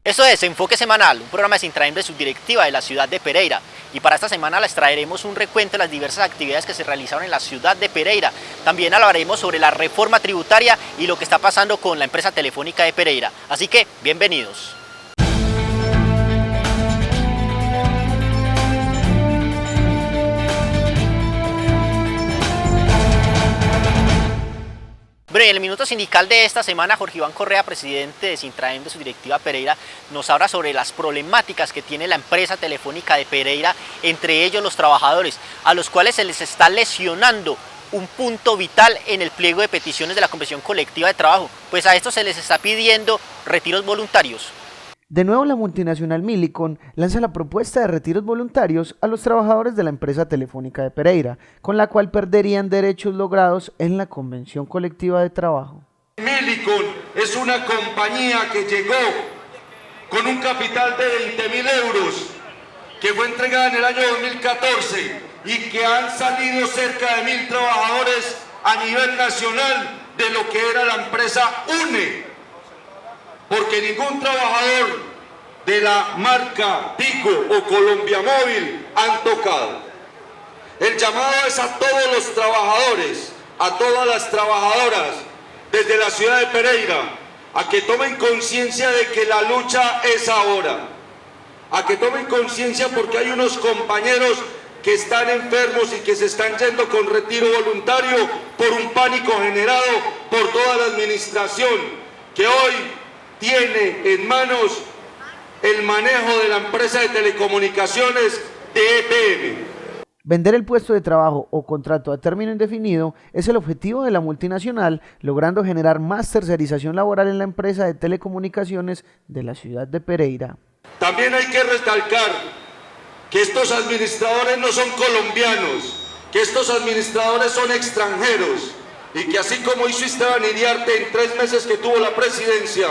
Esto es Enfoque Semanal, un programa de Sintraem de subdirectiva de la ciudad de Pereira. Y para esta semana les traeremos un recuento de las diversas actividades que se realizaron en la ciudad de Pereira. También hablaremos sobre la reforma tributaria y lo que está pasando con la empresa telefónica de Pereira. Así que, bienvenidos. Bueno, en el minuto sindical de esta semana, Jorge Iván Correa, presidente de Sintraem de subdirectiva Pereira, nos habla sobre las problemáticas que tiene la empresa telefónica de Pereira, entre ellos los trabajadores, a los cuales se les está lesionando un punto vital en el pliego de peticiones de la Convención Colectiva de Trabajo, pues a estos se les está pidiendo retiros voluntarios. De nuevo, la multinacional Millicom lanza la propuesta de retiros voluntarios a los trabajadores de la empresa telefónica de Pereira, con la cual perderían derechos logrados en la Convención Colectiva de Trabajo. Millicom es una compañía que llegó con un capital de 20.000 euros, que fue entregada en el año 2014 y que han salido cerca de 1.000 trabajadores a nivel nacional de lo que era la empresa UNE. Porque ningún trabajador de la marca Tigo o Colombia Móvil han tocado. El llamado es a todos los trabajadores, a todas las trabajadoras desde la ciudad de Pereira, a que tomen conciencia de que la lucha es ahora, a que tomen conciencia porque hay unos compañeros que están enfermos y que se están yendo con retiro voluntario por un pánico generado por toda la administración que hoy tiene en manos el manejo de la empresa de telecomunicaciones de EPM. Vender el puesto de trabajo o contrato a término indefinido es el objetivo de la multinacional, logrando generar más tercerización laboral en la empresa de telecomunicaciones de la ciudad de Pereira. También hay que recalcar que estos administradores no son colombianos, que estos administradores son extranjeros y que así como hizo Esteban Iriarte en 3 meses que tuvo la presidencia,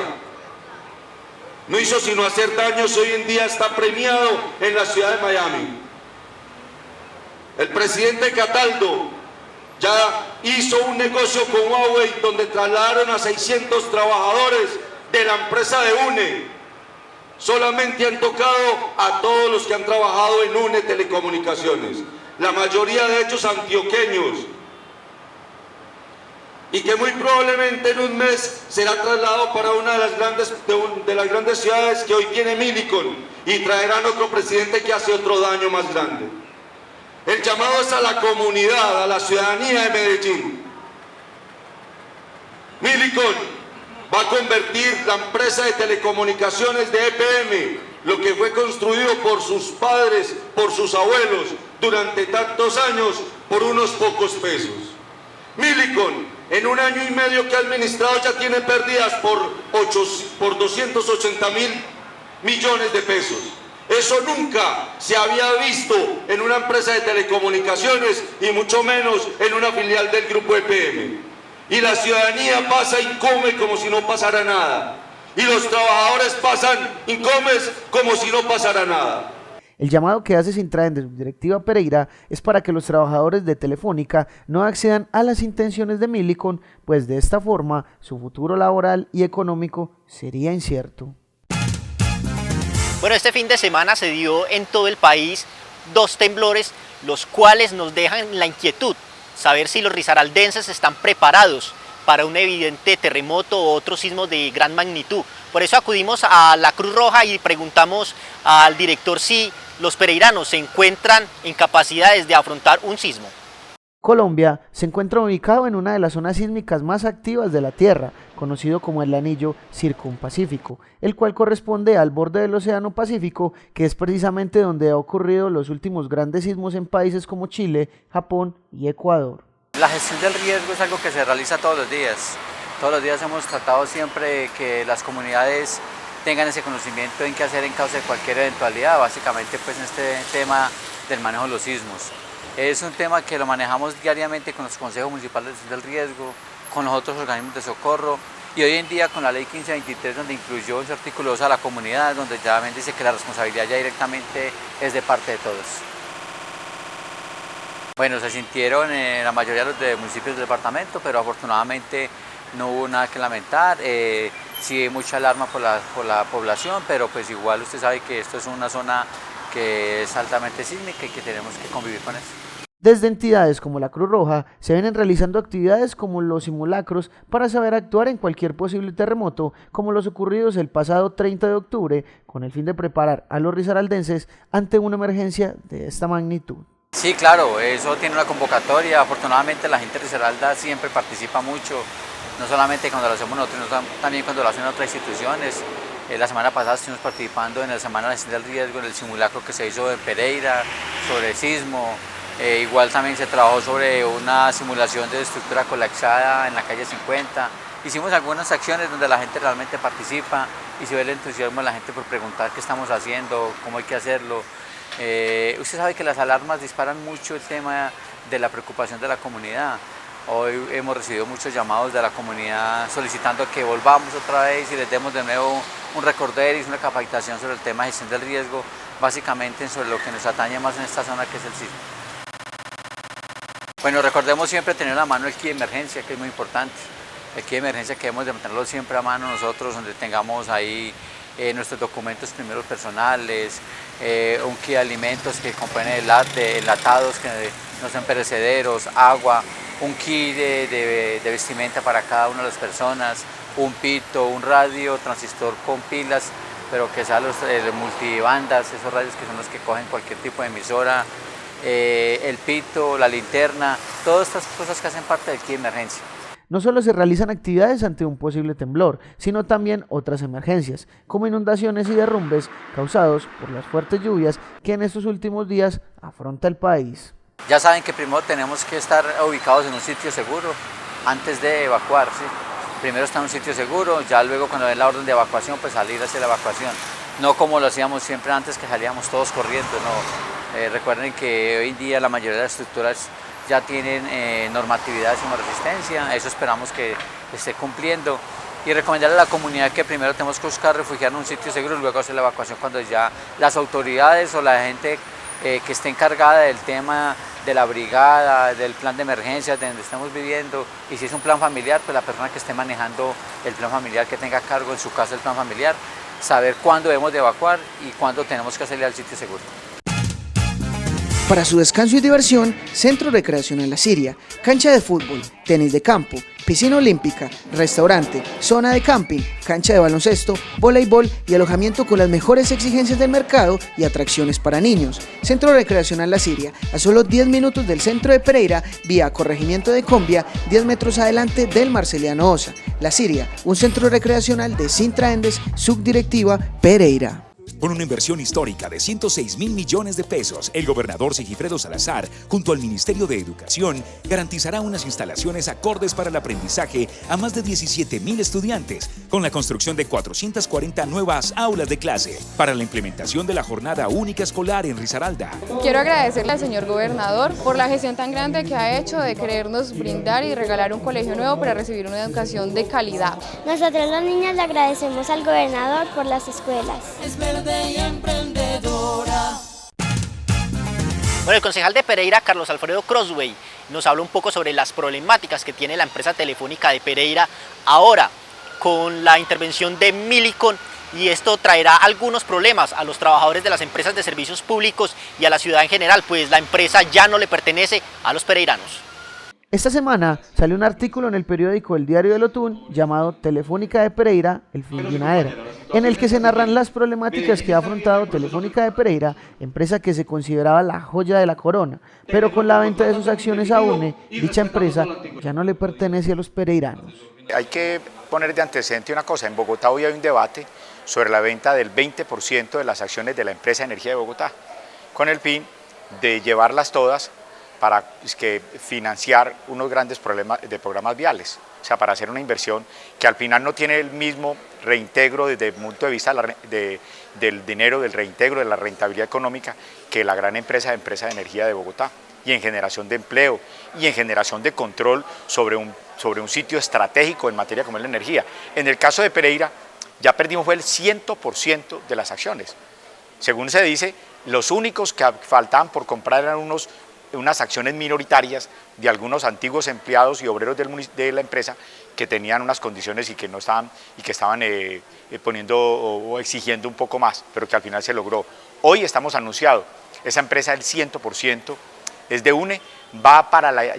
no hizo sino hacer daños, hoy en día está premiado en la ciudad de Miami. El presidente Cataldo ya hizo un negocio con Huawei donde trasladaron a 600 trabajadores de la empresa de UNE. Solamente han tocado a todos los que han trabajado en UNE Telecomunicaciones, la mayoría de ellos antioqueños, y que muy probablemente en un mes será trasladado para una de las grandes ciudades que hoy tiene Millicom y traerán otro presidente que hace otro daño más grande. El llamado es a la comunidad, a la ciudadanía de Medellín. Millicom va a convertir la empresa de telecomunicaciones de EPM, lo que fue construido por sus padres, por sus abuelos, durante tantos años, por unos pocos pesos. Millicom, en 1 año y medio que ha administrado, ya tiene pérdidas por 280.000 millones de pesos. Eso nunca se había visto en una empresa de telecomunicaciones y mucho menos en una filial del grupo EPM. Y la ciudadanía pasa y come como si no pasara nada. Y los trabajadores pasan y comen como si no pasara nada. El llamado que hace Sintraem de subdirectiva Pereira es para que los trabajadores de Telefónica no accedan a las intenciones de Millicom, pues de esta forma su futuro laboral y económico sería incierto. Bueno, este fin de semana se dio en todo el país 2 temblores, los cuales nos dejan la inquietud, saber si los risaraldenses están preparados para un evidente terremoto o otros sismos de gran magnitud. Por eso acudimos a la Cruz Roja y preguntamos al director si los pereiranos se encuentran en capacidades de afrontar un sismo. Colombia se encuentra ubicado en una de las zonas sísmicas más activas de la Tierra, conocido como el Anillo Circumpacífico, el cual corresponde al borde del Océano Pacífico, que es precisamente donde ha ocurrido los últimos grandes sismos en países como Chile, Japón y Ecuador. La gestión del riesgo es algo que se realiza todos los días. Todos los días hemos tratado siempre que las comunidades tengan ese conocimiento en qué hacer en caso de cualquier eventualidad, básicamente pues en este tema del manejo de los sismos. Es un tema que lo manejamos diariamente con los consejos municipales del riesgo, con los otros organismos de socorro y hoy en día con la ley 1523 donde incluyó en su artículo 2 a la comunidad, donde ya dice que la responsabilidad ya directamente es de parte de todos. Bueno, se sintieron en la mayoría de los municipios del departamento, pero afortunadamente no hubo nada que lamentar. sí hay mucha alarma por la población, pero pues igual usted sabe que esto es una zona que es altamente sísmica y que tenemos que convivir con eso. Desde entidades como la Cruz Roja se vienen realizando actividades como los simulacros para saber actuar en cualquier posible terremoto, como los ocurridos el pasado 30 de octubre, con el fin de preparar a los risaraldenses ante una emergencia de esta magnitud. Sí, claro, eso tiene una convocatoria. Afortunadamente la gente de Risaralda siempre participa mucho, no solamente cuando lo hacemos nosotros, sino también cuando lo hacen otras instituciones. La semana pasada estuvimos participando en la Semana de Gestión del Riesgo, en el simulacro que se hizo en Pereira, sobre sismo. Igual también se trabajó sobre una simulación de estructura colapsada en la calle 50. Hicimos algunas acciones donde la gente realmente participa y se ve el entusiasmo de la gente por preguntar qué estamos haciendo, cómo hay que hacerlo. Usted sabe que las alarmas disparan mucho el tema de la preocupación de la comunidad. Hoy hemos recibido muchos llamados de la comunidad solicitando que volvamos otra vez y les demos de nuevo un recorderis, una capacitación sobre el tema de gestión del riesgo, básicamente sobre lo que nos atañe más en esta zona, que es el sismo. Bueno, recordemos siempre tener a la mano el kit de emergencia, que es muy importante. El kit de emergencia que debemos de mantenerlo siempre a mano nosotros, donde tengamos ahí nuestros documentos primeros personales, un kit de alimentos que compone de enlatados que no sean perecederos, agua, un kit de vestimenta para cada una de las personas, un pito, un radio, transistor con pilas, pero que sean los multibandas, esos radios que son los que cogen cualquier tipo de emisora, el pito, la linterna, todas estas cosas que hacen parte del kit de emergencia. No solo se realizan actividades ante un posible temblor, sino también otras emergencias, como inundaciones y derrumbes causados por las fuertes lluvias que en estos últimos días afronta el país. Ya saben que primero tenemos que estar ubicados en un sitio seguro antes de evacuar, ¿sí? Primero estar en un sitio seguro, ya luego cuando den la orden de evacuación, pues salir hacia la evacuación. No como lo hacíamos siempre antes, que salíamos todos corriendo, no. Recuerden que hoy en día la mayoría de las estructuras ya tienen normatividad de sismoresistencia, eso esperamos que esté cumpliendo. Y recomendarle a la comunidad que primero tenemos que buscar refugiarnos en un sitio seguro y luego hacer la evacuación cuando ya las autoridades o la gente que esté encargada del tema de la brigada, del plan de emergencia de donde estamos viviendo, y si es un plan familiar, pues la persona que esté manejando el plan familiar, que tenga a cargo en su casa el plan familiar, saber cuándo debemos de evacuar y cuándo tenemos que hacerle al sitio seguro. Para su descanso y diversión, Centro Recreacional La Siria, cancha de fútbol, tenis de campo, piscina olímpica, restaurante, zona de camping, cancha de baloncesto, voleibol y alojamiento con las mejores exigencias del mercado y atracciones para niños. Centro Recreacional La Siria, a solo 10 minutos del centro de Pereira, vía Corregimiento de Combia, 10 metros adelante del Marceliano Osa. La Siria, un centro recreacional de Sintra Endes, subdirectiva Pereira. Con una inversión histórica de 106.000 millones de pesos, el gobernador Sigifredo Salazar, junto al Ministerio de Educación, garantizará unas instalaciones acordes para el aprendizaje a más de 17.000 estudiantes, con la construcción de 440 nuevas aulas de clase para la implementación de la jornada única escolar en Risaralda. Quiero agradecerle al señor gobernador por la gestión tan grande que ha hecho de querernos brindar y regalar un colegio nuevo para recibir una educación de calidad. Nosotros los niños le agradecemos al gobernador por las escuelas. Bueno, el concejal de Pereira, Carlos Alfredo Crossway, nos habla un poco sobre las problemáticas que tiene la empresa telefónica de Pereira ahora con la intervención de Millicom, y esto traerá algunos problemas a los trabajadores de las empresas de servicios públicos y a la ciudad en general, pues la empresa ya no le pertenece a los pereiranos. Esta semana salió un artículo en el periódico El Diario del Otún llamado Telefónica de Pereira, el fin de una era, en el que se narran las problemáticas que ha afrontado Telefónica de Pereira, empresa que se consideraba la joya de la corona, pero con la venta de sus acciones a UNE, dicha empresa ya no le pertenece a los pereiranos. Hay que poner de antecedente una cosa: en Bogotá hoy hay un debate sobre la venta del 20% de las acciones de la empresa de energía de Bogotá, con el fin de llevarlas todas para financiar unos grandes programas viales, o sea, para hacer una inversión que al final no tiene el mismo reintegro desde el punto de vista del dinero, del reintegro, de la rentabilidad económica, que la gran empresa de energía de Bogotá, y en generación de empleo y en generación de control sobre un sitio estratégico en materia como es la energía. En el caso de Pereira ya perdimos fue el 100% de las acciones. Según se dice, los únicos que faltaban por comprar eran unos unas acciones minoritarias de algunos antiguos empleados y obreros de la empresa que tenían unas condiciones y que no estaban y que estaban poniendo o exigiendo un poco más, pero que al final se logró. Hoy estamos anunciado, esa empresa el 100% es de UNE, va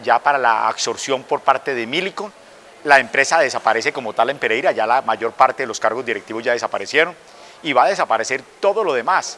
ya para la absorción por parte de Millicom. La empresa desaparece como tal en Pereira, ya la mayor parte de los cargos directivos ya desaparecieron y va a desaparecer todo lo demás.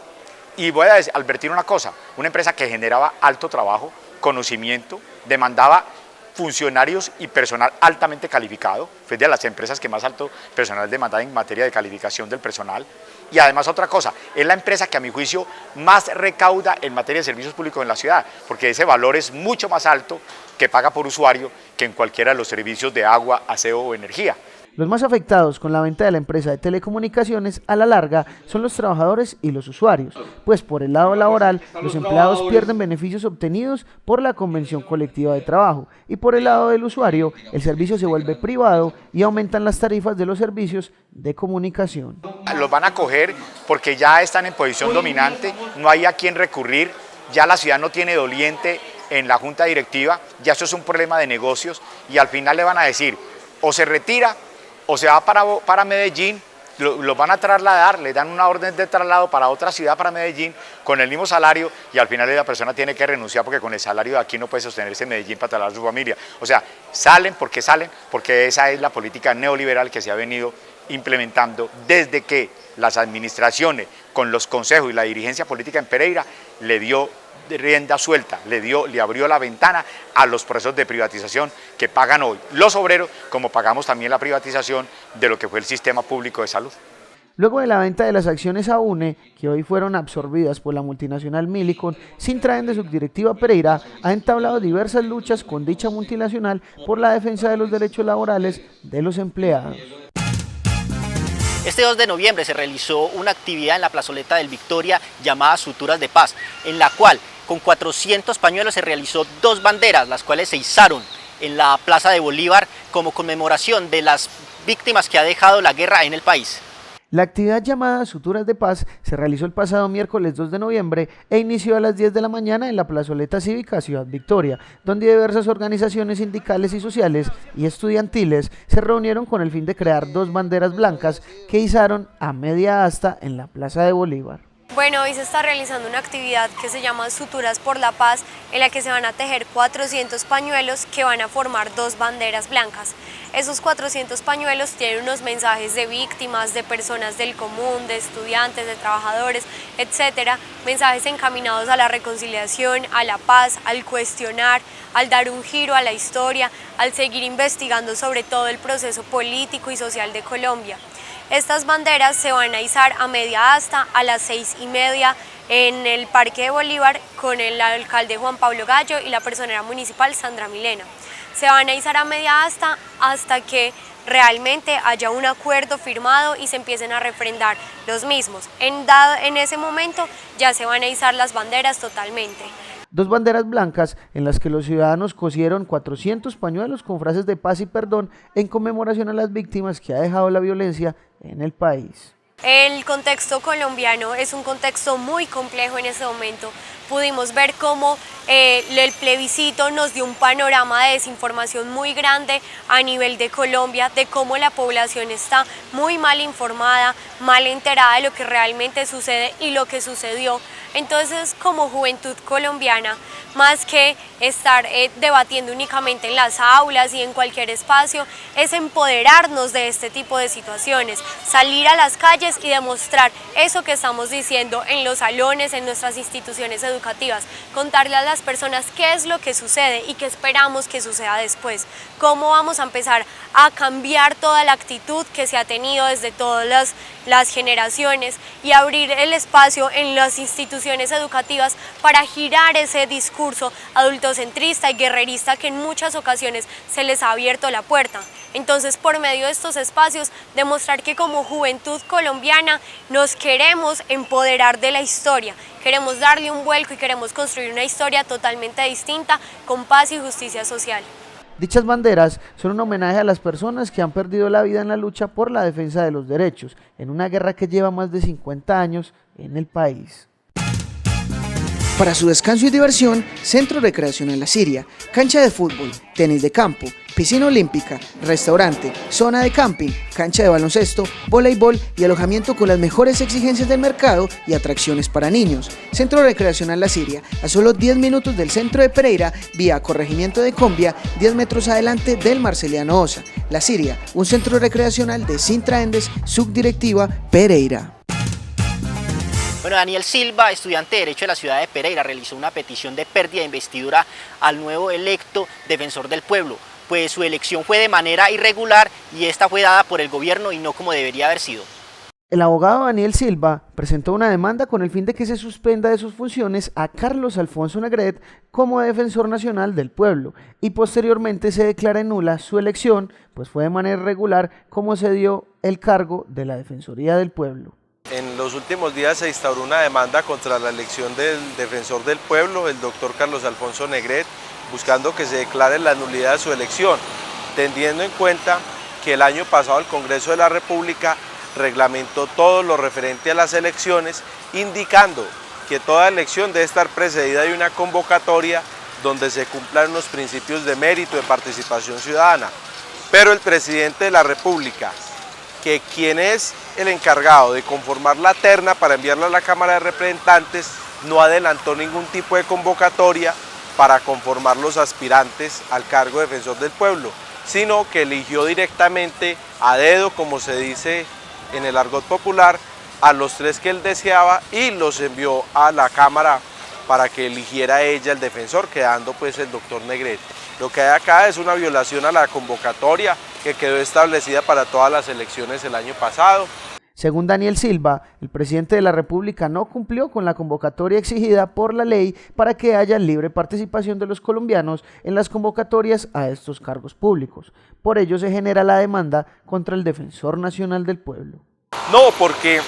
Y voy a advertir una cosa, una empresa que generaba alto trabajo, conocimiento, demandaba funcionarios y personal altamente calificado, fue de las empresas que más alto personal demandaba en materia de calificación del personal. Y además otra cosa, es la empresa que a mi juicio más recauda en materia de servicios públicos en la ciudad, porque ese valor es mucho más alto que paga por usuario que en cualquiera de los servicios de agua, aseo o energía. Los más afectados con la venta de la empresa de telecomunicaciones a la larga son los trabajadores y los usuarios, pues por el lado laboral los empleados pierden beneficios obtenidos por la convención colectiva de trabajo y por el lado del usuario el servicio se vuelve privado y aumentan las tarifas de los servicios de comunicación. Los van a coger porque ya están en posición dominante, no hay a quién recurrir, ya la ciudad no tiene doliente en la junta directiva, ya eso es un problema de negocios y al final le van a decir o se retira o se va para Medellín, lo van a trasladar, le dan una orden de traslado para otra ciudad, para Medellín, con el mismo salario y al final la persona tiene que renunciar porque con el salario de aquí no puede sostenerse en Medellín para trasladar a su familia. O sea, salen porque esa es la política neoliberal que se ha venido implementando desde que las administraciones, con los consejos y la dirigencia política en Pereira, le dio rienda suelta, le abrió la ventana a los procesos de privatización que pagan hoy los obreros, como pagamos también la privatización de lo que fue el sistema público de salud. Luego de la venta de las acciones a UNE, que hoy fueron absorbidas por la multinacional Millicom, Sintraen de subdirectiva Pereira ha entablado diversas luchas con dicha multinacional por la defensa de los derechos laborales de los empleados. Este 2 de noviembre se realizó una actividad en la plazoleta del Victoria llamada Suturas de Paz, en la cual con 400 pañuelos se realizó 2 banderas, las cuales se izaron en la Plaza de Bolívar como conmemoración de las víctimas que ha dejado la guerra en el país. La actividad llamada Suturas de Paz se realizó el pasado miércoles 2 de noviembre e inició a las 10 de la mañana en la plazoleta cívica Ciudad Victoria, donde diversas organizaciones sindicales y sociales y estudiantiles se reunieron con el fin de crear 2 banderas blancas que izaron a media asta en la Plaza de Bolívar. Bueno, hoy se está realizando una actividad que se llama Suturas por la Paz, en la que se van a tejer 400 pañuelos que van a formar 2 banderas blancas. Esos 400 pañuelos tienen unos mensajes de víctimas, de personas del común, de estudiantes, de trabajadores, etcétera, mensajes encaminados a la reconciliación, a la paz, al cuestionar, al dar un giro a la historia, al seguir investigando sobre todo el proceso político y social de Colombia. Estas banderas se van a izar a media asta a las 6:30 en el Parque de Bolívar con el alcalde Juan Pablo Gallo y la personera municipal Sandra Milena. Se van a izar a media asta hasta que realmente haya un acuerdo firmado y se empiecen a refrendar los mismos. En ese momento ya se van a izar las banderas totalmente. 2 banderas blancas en las que los ciudadanos cosieron 400 pañuelos con frases de paz y perdón en conmemoración a las víctimas que ha dejado la violencia en el país. El contexto colombiano es un contexto muy complejo en este momento. Pudimos ver cómo el plebiscito nos dio un panorama de desinformación muy grande a nivel de Colombia, de cómo la población está muy mal informada, mal enterada de lo que realmente sucede y lo que sucedió. Entonces, como juventud colombiana, más que estar debatiendo únicamente en las aulas y en cualquier espacio, es empoderarnos de este tipo de situaciones, salir a las calles y demostrar eso que estamos diciendo en los salones, en nuestras instituciones educativas, contarle a las personas qué es lo que sucede y qué esperamos que suceda después, cómo vamos a empezar a cambiar toda la actitud que se ha tenido desde todas las generaciones y abrir el espacio en las instituciones educativas para girar ese discurso adultocentrista y guerrerista que en muchas ocasiones se les ha abierto la puerta. Entonces, por medio de estos espacios, demostrar que como juventud colombiana nos queremos empoderar de la historia, queremos darle un vuelco y queremos construir una historia totalmente distinta, con paz y justicia social. Dichas banderas son un homenaje a las personas que han perdido la vida en la lucha por la defensa de los derechos, en una guerra que lleva más de 50 años en el país. Para su descanso y diversión, Centro Recreacional La Siria, cancha de fútbol, tenis de campo, piscina olímpica, restaurante, zona de camping, cancha de baloncesto, voleibol y alojamiento con las mejores exigencias del mercado y atracciones para niños. Centro Recreacional La Siria, a solo 10 minutos del centro de Pereira, vía Corregimiento de Combia, 10 metros adelante del Marceliano Osa. La Siria, un centro recreacional de Sintra Endes, subdirectiva Pereira. Bueno, Daniel Silva, estudiante de Derecho de la ciudad de Pereira, realizó una petición de pérdida de investidura al nuevo electo defensor del pueblo, pues su elección fue de manera irregular y esta fue dada por el gobierno y no como debería haber sido. El abogado Daniel Silva presentó una demanda con el fin de que se suspenda de sus funciones a Carlos Alfonso Negret como defensor nacional del pueblo y posteriormente se declare nula su elección, pues fue de manera irregular como se dio el cargo de la Defensoría del Pueblo. En los últimos días se instauró una demanda contra la elección del defensor del pueblo, el doctor Carlos Alfonso Negret, buscando que se declare la nulidad de su elección, teniendo en cuenta que el año pasado el Congreso de la República reglamentó todo lo referente a las elecciones, indicando que toda elección debe estar precedida de una convocatoria donde se cumplan unos principios de mérito, de participación ciudadana. Pero el presidente de la República, que quien es el encargado de conformar la terna para enviarla a la Cámara de Representantes, no adelantó ningún tipo de convocatoria para conformar los aspirantes al cargo de defensor del pueblo, sino que eligió directamente a dedo, como se dice en el argot popular, a los 3 que él deseaba y los envió a la Cámara para que eligiera ella el defensor, quedando pues el doctor Negret. Lo que hay acá es una violación a la convocatoria que quedó establecida para todas las elecciones el año pasado. Según Daniel Silva, el presidente de la República no cumplió con la convocatoria exigida por la ley para que haya libre participación de los colombianos en las convocatorias a estos cargos públicos. Por ello se genera la demanda contra el Defensor Nacional del Pueblo. No, porque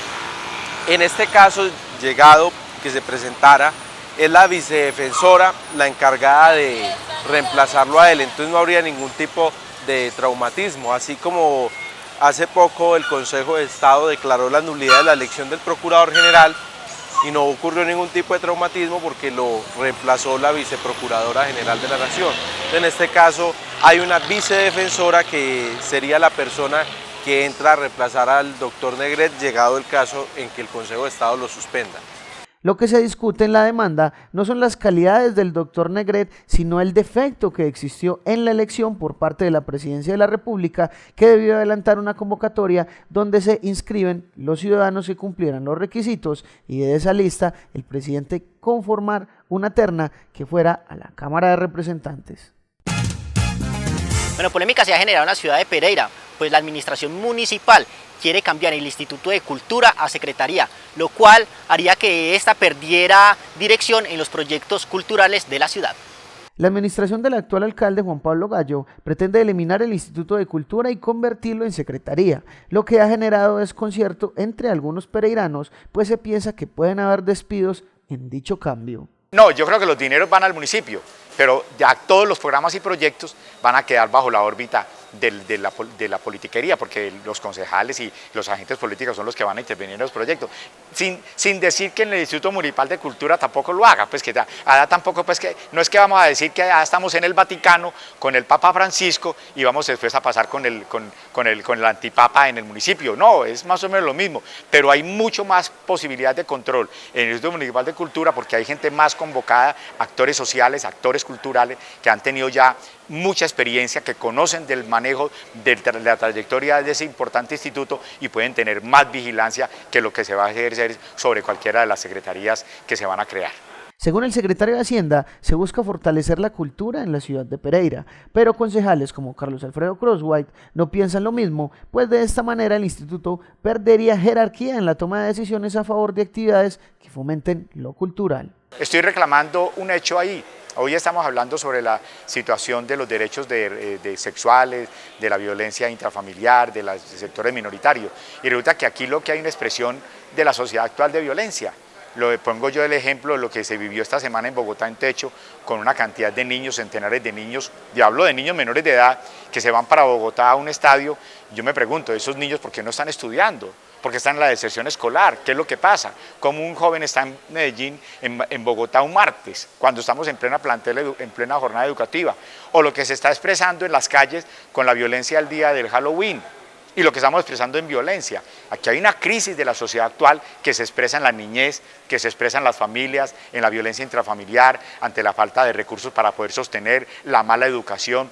en este caso, llegado que se presentara, es la vicedefensora la encargada de reemplazarlo a él, entonces no habría ningún tipo de traumatismo, así como hace poco el Consejo de Estado declaró la nulidad de la elección del Procurador General y no ocurrió ningún tipo de traumatismo porque lo reemplazó la Viceprocuradora General de la Nación. En este caso hay una vicedefensora que sería la persona que entra a reemplazar al doctor Negret, llegado el caso en que el Consejo de Estado lo suspenda. Lo que se discute en la demanda no son las calidades del doctor Negret, sino el defecto que existió en la elección por parte de la Presidencia de la República, que debió adelantar una convocatoria donde se inscriben los ciudadanos que cumplieran los requisitos y de esa lista el presidente conformar una terna que fuera a la Cámara de Representantes. Bueno, polémica se ha generado en la ciudad de Pereira, pues la administración municipal quiere cambiar el Instituto de Cultura a Secretaría, lo cual haría que ésta perdiera dirección en los proyectos culturales de la ciudad. La administración del actual alcalde Juan Pablo Gallo pretende eliminar el Instituto de Cultura y convertirlo en secretaría, lo que ha generado desconcierto entre algunos pereiranos, pues se piensa que pueden haber despidos en dicho cambio. No, yo creo que los dineros van al municipio, pero ya todos los programas y proyectos van a quedar bajo la órbita de la politiquería, porque los concejales y los agentes políticos son los que van a intervenir en los proyectos, sin decir que en el Instituto Municipal de Cultura tampoco lo haga, pues que tampoco, pues que no es que vamos a decir que ya estamos en el Vaticano con el Papa Francisco y vamos después a pasar con el antipapa en el municipio, no, es más o menos lo mismo, pero hay mucho más posibilidad de control en el Instituto Municipal de Cultura porque hay gente más convocada, actores sociales, actores culturales que han tenido ya mucha experiencia, que conocen del manejo de la trayectoria de ese importante instituto y pueden tener más vigilancia que lo que se va a ejercer sobre cualquiera de las secretarías que se van a crear. Según el secretario de Hacienda, se busca fortalecer la cultura en la ciudad de Pereira, pero concejales como Carlos Alfredo Crosswhite no piensan lo mismo, pues de esta manera el instituto perdería jerarquía en la toma de decisiones a favor de actividades que fomenten lo cultural. Estoy reclamando un hecho ahí. Hoy estamos hablando sobre la situación de los derechos sexuales, de la violencia intrafamiliar, de los sectores minoritarios. Y resulta que aquí lo que hay una expresión de la sociedad actual de violencia. Lo pongo yo el ejemplo de lo que se vivió esta semana en Bogotá en Techo, con una cantidad de niños, centenares de niños, yo hablo de niños menores de edad, que se van para Bogotá a un estadio. Yo me pregunto, esos niños, ¿por qué no están estudiando? porque están en la deserción escolar. ¿Qué es lo que pasa? Como un joven está en Medellín, en Bogotá un martes, cuando estamos en plena en plena jornada educativa, o lo que se está expresando en las calles con la violencia del día del Halloween, y lo que estamos expresando en violencia. Aquí hay una crisis de la sociedad actual que se expresa en la niñez, que se expresa en las familias, en la violencia intrafamiliar, ante la falta de recursos para poder sostener, la mala educación,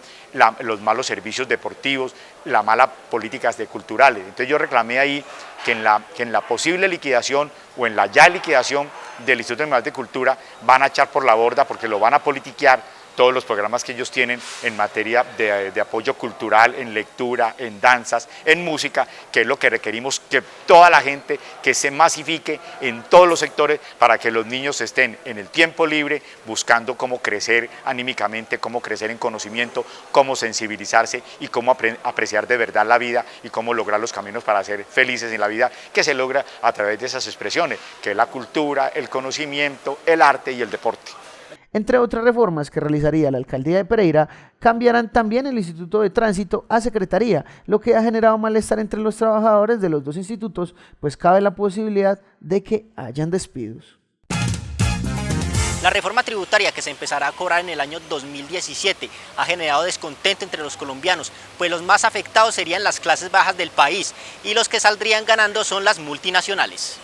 los malos servicios deportivos, las malas políticas culturales. Entonces yo reclamé ahí que en la posible liquidación o en la ya liquidación del Instituto Nacional de Cultura van a echar por la borda porque lo van a politiquear todos los programas que ellos tienen en materia de apoyo cultural, en lectura, en danzas, en música, que es lo que requerimos, que toda la gente que se masifique en todos los sectores para que los niños estén en el tiempo libre buscando cómo crecer anímicamente, cómo crecer en conocimiento, cómo sensibilizarse y cómo apreciar de verdad la vida y cómo lograr los caminos para ser felices en la vida, que se logra a través de esas expresiones, que es la cultura, el conocimiento, el arte y el deporte. Entre otras reformas que realizaría la alcaldía de Pereira, cambiarán también el Instituto de Tránsito a Secretaría, lo que ha generado malestar entre los trabajadores de los dos institutos, pues cabe la posibilidad de que hayan despidos. La reforma tributaria que se empezará a cobrar en el año 2017 ha generado descontento entre los colombianos, pues los más afectados serían las clases bajas del país y los que saldrían ganando son las multinacionales.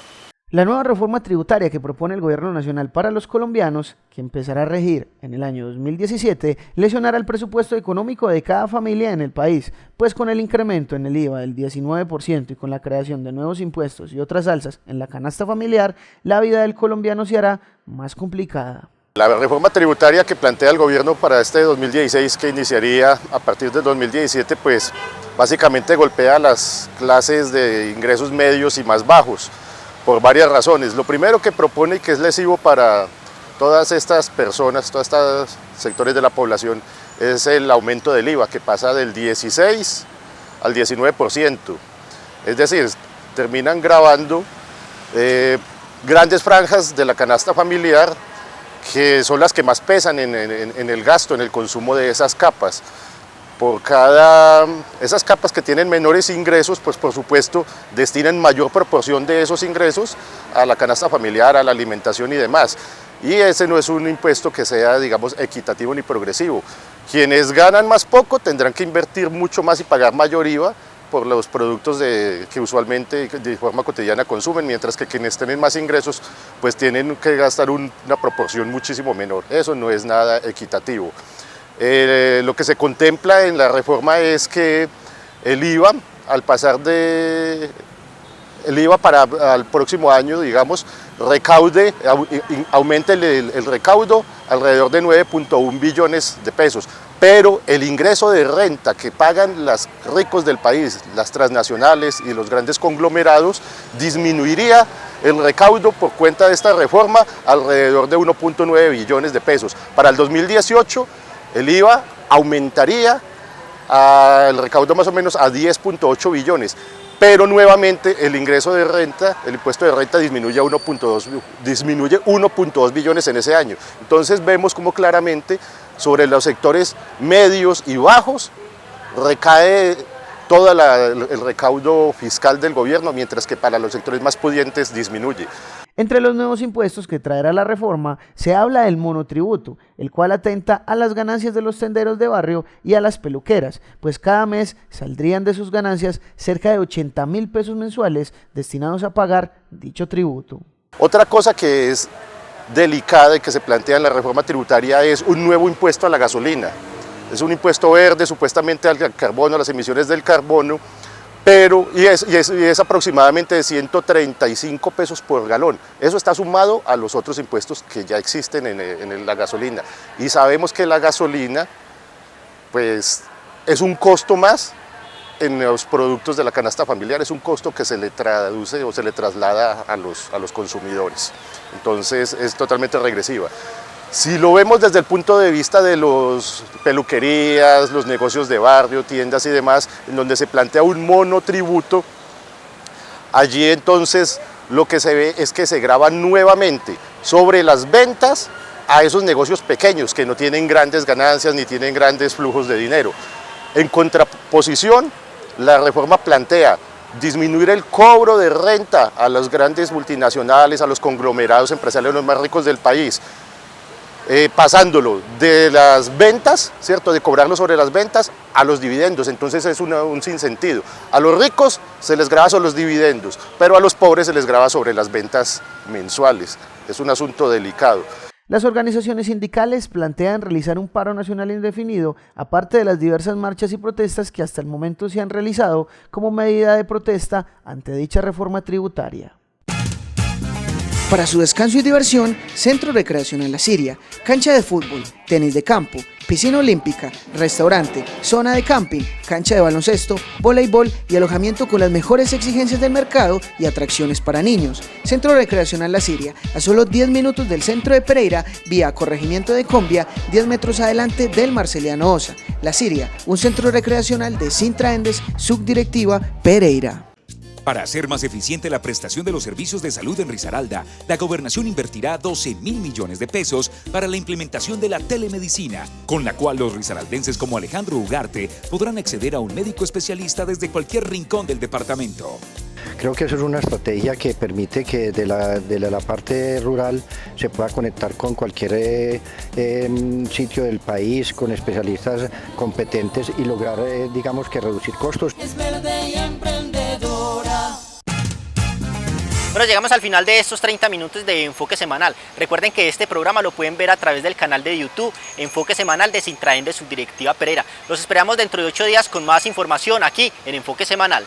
La nueva reforma tributaria que propone el Gobierno Nacional para los colombianos, que empezará a regir en el año 2017, lesionará el presupuesto económico de cada familia en el país, pues con el incremento en el IVA del 19% y con la creación de nuevos impuestos y otras alzas en la canasta familiar, la vida del colombiano se hará más complicada. La reforma tributaria que plantea el gobierno para este 2016, que iniciaría a partir del 2017, pues básicamente golpea a las clases de ingresos medios y más bajos, por varias razones. Lo primero que propone y que es lesivo para todas estas personas, todos estos sectores de la población, es el aumento del IVA, que pasa del 16 al 19%. Es decir, terminan gravando grandes franjas de la canasta familiar, que son las que más pesan en el gasto, en el consumo de esas capas. Esas capas que tienen menores ingresos, pues por supuesto destinan mayor proporción de esos ingresos a la canasta familiar, a la alimentación y demás. Y ese no es un impuesto que sea, digamos, equitativo ni progresivo. Quienes ganan más poco tendrán que invertir mucho más y pagar mayor IVA por los productos que usualmente de forma cotidiana consumen, mientras que quienes tienen más ingresos pues tienen que gastar una proporción muchísimo menor. Eso no es nada equitativo. Lo que se contempla en la reforma es que el IVA, al pasar el IVA para el próximo año, digamos, aumente el recaudo alrededor de 9.1 billones de pesos, pero el ingreso de renta que pagan los ricos del país, las transnacionales y los grandes conglomerados, disminuiría el recaudo por cuenta de esta reforma alrededor de 1.9 billones de pesos. Para el 2018, el IVA aumentaría el recaudo más o menos a 10.8 billones, pero nuevamente el ingreso de renta, el impuesto de renta disminuye 1.2 billones en ese año. Entonces vemos como claramente sobre los sectores medios y bajos recae todo el recaudo fiscal del gobierno, mientras que para los sectores más pudientes disminuye. Entre los nuevos impuestos que traerá la reforma se habla del monotributo, el cual atenta a las ganancias de los tenderos de barrio y a las peluqueras, pues cada mes saldrían de sus ganancias cerca de 80.000 pesos mensuales destinados a pagar dicho tributo. Otra cosa que es delicada y que se plantea en la reforma tributaria es un nuevo impuesto a la gasolina. Es un impuesto verde supuestamente al carbono, a las emisiones del carbono, pero es aproximadamente de 135 pesos por galón. Eso está sumado a los otros impuestos que ya existen en la gasolina. Y sabemos que la gasolina pues, es un costo más en los productos de la canasta familiar, es un costo que se le traduce o se le traslada a los consumidores. Entonces es totalmente regresiva. Si lo vemos desde el punto de vista de las peluquerías, los negocios de barrio, tiendas y demás, en donde se plantea un monotributo, allí entonces lo que se ve es que se grava nuevamente sobre las ventas a esos negocios pequeños que no tienen grandes ganancias ni tienen grandes flujos de dinero. En contraposición, la reforma plantea disminuir el cobro de renta a los grandes multinacionales, a los conglomerados empresariales los más ricos del país, pasándolo de las ventas, ¿cierto?, de cobrarlo sobre las ventas a los dividendos. Entonces es un sinsentido. A los ricos se les grava sobre los dividendos, pero a los pobres se les grava sobre las ventas mensuales. Es un asunto delicado. Las organizaciones sindicales plantean realizar un paro nacional indefinido, aparte de las diversas marchas y protestas que hasta el momento se han realizado como medida de protesta ante dicha reforma tributaria. Para su descanso y diversión, Centro Recreacional La Siria, cancha de fútbol, tenis de campo, piscina olímpica, restaurante, zona de camping, cancha de baloncesto, voleibol y alojamiento con las mejores exigencias del mercado y atracciones para niños. Centro Recreacional La Siria, a solo 10 minutos del centro de Pereira, vía Corregimiento de Combia, 10 metros adelante del Marceliano Osa. La Siria, un centro recreacional de Sintra Endes, subdirectiva Pereira. Para hacer más eficiente la prestación de los servicios de salud en Risaralda, la Gobernación invertirá 12.000 millones de pesos para la implementación de la telemedicina, con la cual los risaraldenses como Alejandro Ugarte podrán acceder a un médico especialista desde cualquier rincón del departamento. Creo que eso es una estrategia que permite que de la parte rural se pueda conectar con cualquier sitio del país, con especialistas competentes y lograr, digamos, que reducir costos. Es verde y emprendedora. Bueno, llegamos al final de estos 30 minutos de Enfoque Semanal. Recuerden que este programa lo pueden ver a través del canal de YouTube Enfoque Semanal de Sintra Endes Subdirectiva Pereira. Los esperamos dentro de 8 días con más información aquí en Enfoque Semanal.